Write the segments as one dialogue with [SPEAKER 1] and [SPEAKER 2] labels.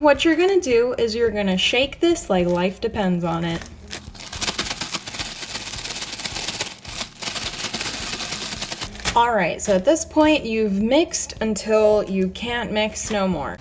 [SPEAKER 1] What you're gonna do is you're gonna shake this like life depends on it. All right, so at this point you've mixed until you can't mix no more.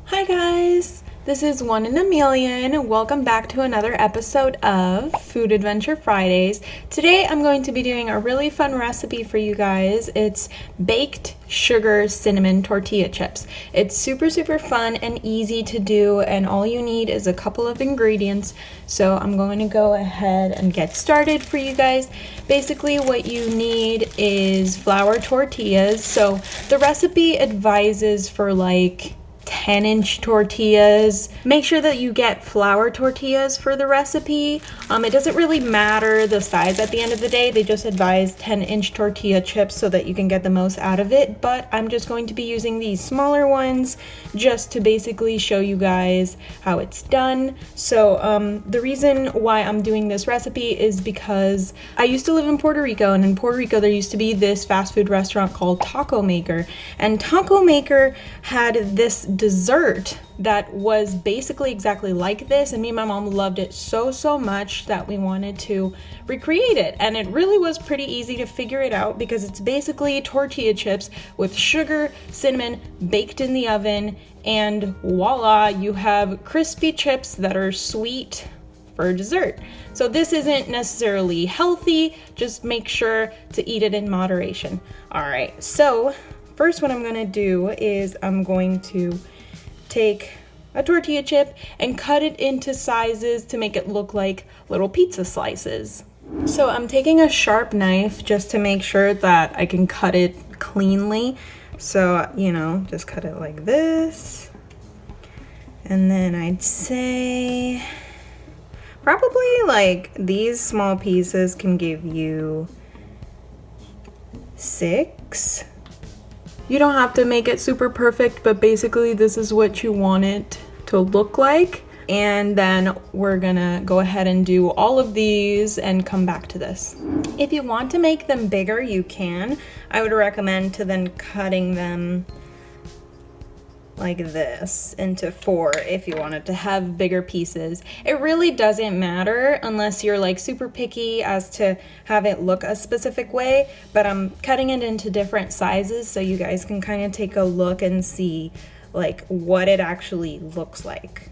[SPEAKER 1] Hi guys, this is One and Amelian. Welcome back to another episode of Food Adventure Fridays. Today I'm going to be doing a really fun recipe for you guys. It's baked sugar cinnamon tortilla chips. It's super fun and easy to do, and all you need is a couple of ingredients. So I'm going to go ahead and get started for you guys. Basically what you need is flour tortillas. So the recipe advises for like 10-inch tortillas. Make sure that you get flour tortillas for the recipe. It doesn't really matter the size at the end of the day. They just advise 10-inch tortilla chips so that you can get the most out of it. But I'm just going to be using these smaller ones just to basically show you guys how it's done. So the reason why I'm doing this recipe is because I used to live in Puerto Rico, and in Puerto Rico there used to be this fast food restaurant called Taco Maker, and Taco Maker had this dessert that was basically exactly like this, and me and my mom loved it so much that we wanted to recreate it. And it really was pretty easy to figure it out because it's basically tortilla chips with sugar, cinnamon, baked in the oven, and voila, you have crispy chips that are sweet for dessert. So this isn't necessarily healthy, just make sure to eat it in moderation. All right, so first what I'm gonna do is I'm going to take a tortilla chip and cut it into sizes to make it look like little pizza slices. So I'm taking a sharp knife just to make sure that I can cut it cleanly. So, you know, just cut it like this. And then I'd say probably like these small pieces can give you 6. You don't have to make it super perfect, but basically this is what you want it to look like. And then we're gonna go ahead and do all of these and come back to this. If you want to make them bigger, you can. I would recommend to then cutting them like this into 4 if you wanted to have bigger pieces. It really doesn't matter unless you're like super picky as to have it look a specific way, but I'm cutting it into different sizes so you guys can kind of take a look and see like what it actually looks like.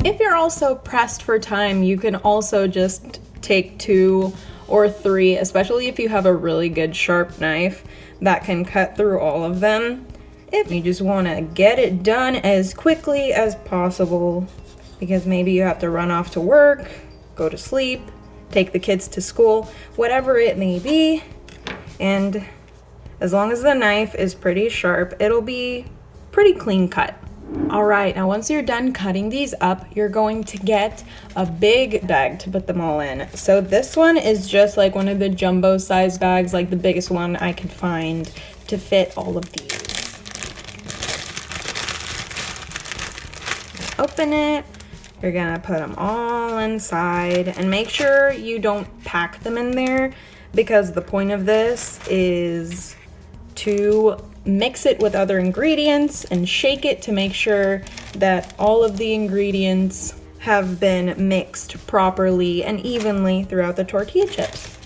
[SPEAKER 1] If you're also pressed for time, you can also just take 2 or 3, especially if you have a really good sharp knife that can cut through all of them. If you just want to get it done as quickly as possible, because maybe you have to run off to work, go to sleep, take the kids to school, whatever it may be, and as long as the knife is pretty sharp, it'll be pretty clean cut. All right, now once you're done cutting these up, you're going to get a big bag to put them all in. So this one is just like one of the jumbo size bags, like the biggest one I could find to fit all of these. Open it, you're gonna put them all inside and make sure you don't pack them in there, because the point of this is to mix it with other ingredients and shake it to make sure that all of the ingredients have been mixed properly and evenly throughout the tortilla chips.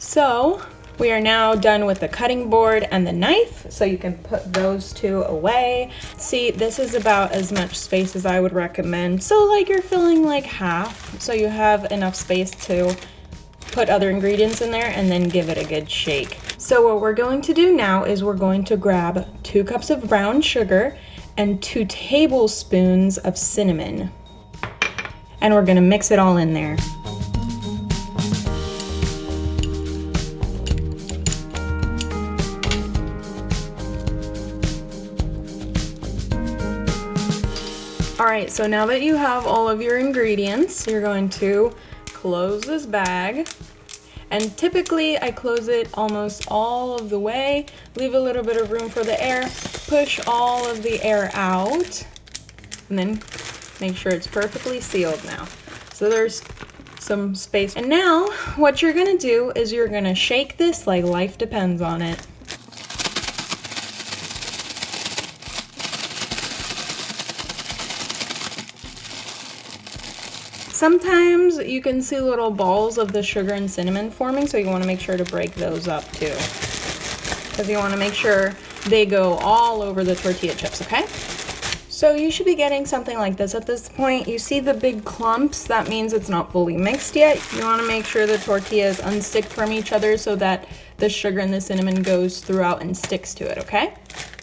[SPEAKER 1] So we are now done with the cutting board and the knife, so you can put those 2 away. See, this is about as much space as I would recommend. So like you're filling like half, so you have enough space to put other ingredients in there and then give it a good shake. So what we're going to do now is we're going to grab 2 cups of brown sugar and 2 tablespoons of cinnamon. And we're gonna mix it all in there. All right, so now that you have all of your ingredients, you're going to close this bag And typically I close it almost all of the way, leave a little bit of room for the air, push all of the air out, and then make sure it's perfectly sealed now. So there's some space. And now what you're gonna do is you're gonna shake this like life depends on it. Sometimes you can see little balls of the sugar and cinnamon forming, so you want to make sure to break those up too, because you want to make sure they go all over the tortilla chips, okay? So you should be getting something like this at this point. You see the big clumps, that means it's not fully mixed yet. You want to make sure the tortillas unstick from each other so that the sugar and the cinnamon goes throughout and sticks to it, okay?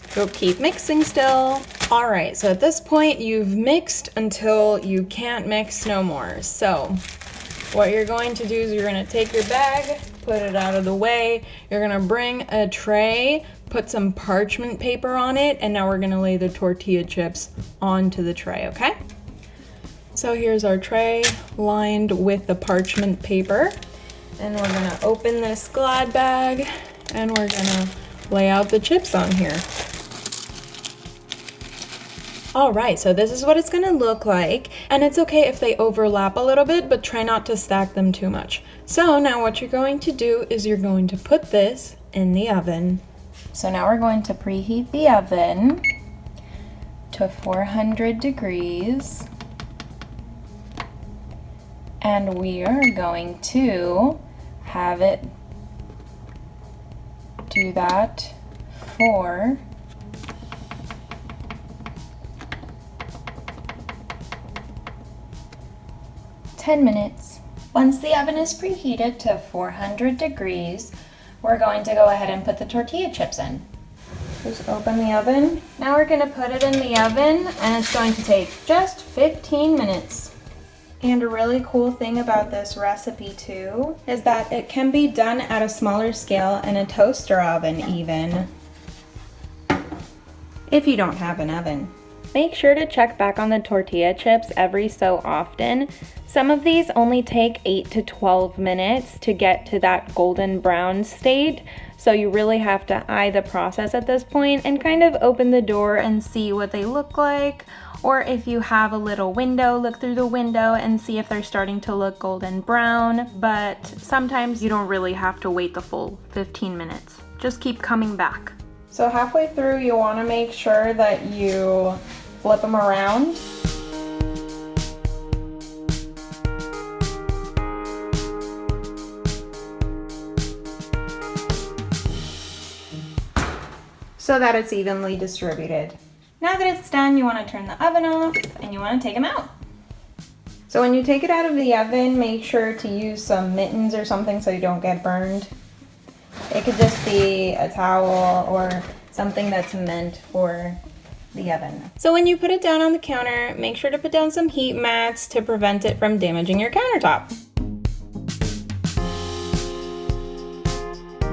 [SPEAKER 1] So keep mixing still. All right, so at this point you've mixed until you can't mix no more. So what you're going to do is you're gonna take your bag, put it out of the way. You're gonna bring a tray, put some parchment paper on it, and now we're gonna lay the tortilla chips onto the tray, okay? So here's our tray lined with the parchment paper. And we're gonna open this Glad bag and we're gonna lay out the chips on here. All right, so this is what it's gonna look like, and it's okay if they overlap a little bit, but try not to stack them too much. So now what you're going to do is you're going to put this in the oven. So now we're going to preheat the oven to 400 degrees, and we are going to have it do that for 10 minutes. Once the oven is preheated to 400 degrees, we're going to go ahead and put the tortilla chips in. Just open the oven. Now we're going to put it in the oven, and it's going to take just 15 minutes. And a really cool thing about this recipe too is that it can be done at a smaller scale in a toaster oven even, if you don't have an oven. Make sure to check back on the tortilla chips every so often. Some of these only take 8 to 12 minutes to get to that golden brown state, so you really have to eye the process at this point and kind of open the door and see what they look like. Or if you have a little window, look through the window and see if they're starting to look golden brown. But sometimes you don't really have to wait the full 15 minutes. Just keep coming back. So halfway through, you want to make sure that you flip them around. So that it's evenly distributed. Now that it's done, you want to turn the oven off and you want to take them out. So when you take it out of the oven, make sure to use some mittens or something so you don't get burned. It could just be a towel or something that's meant for the oven. So when you put it down on the counter, make sure to put down some heat mats to prevent it from damaging your countertop.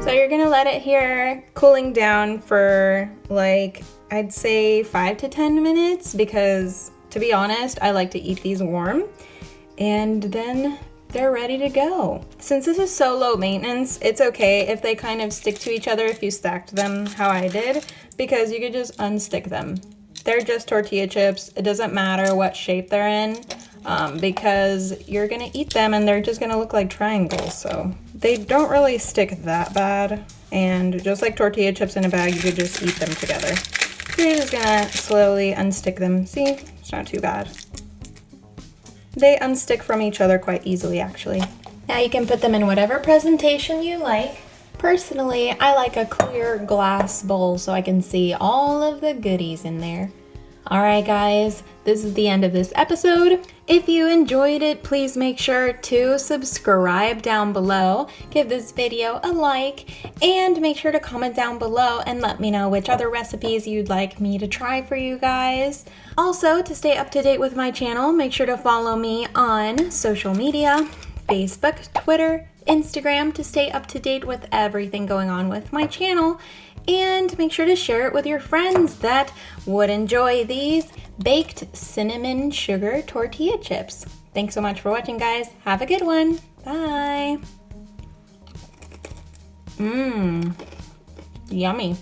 [SPEAKER 1] So you're gonna let it here cooling down for like, I'd say 5 to 10 minutes, because to be honest, I like to eat these warm, and then they're ready to go. Since this is so low maintenance, it's okay if they kind of stick to each other if you stacked them how I did, because you could just unstick them. They're just tortilla chips. It doesn't matter what shape they're in, because you're gonna eat them and they're just gonna look like triangles, so they don't really stick that bad. And just like tortilla chips in a bag, you could just eat them together. You're just gonna slowly unstick them. See, it's not too bad. They unstick from each other quite easily, actually. Now you can put them in whatever presentation you like. Personally, I like a clear glass bowl so I can see all of the goodies in there. Alright guys, this is the end of this episode. If you enjoyed it, please make sure to subscribe down below, give this video a like, and make sure to comment down below and let me know which other recipes you'd like me to try for you guys. Also, to stay up to date with my channel, make sure to follow me on social media, Facebook, Twitter, Instagram, to stay up to date with everything going on with my channel. And make sure to share it with your friends that would enjoy these baked cinnamon sugar tortilla chips. Thanks so much for watching, guys. Have a good one. Bye. Mmm. Yummy.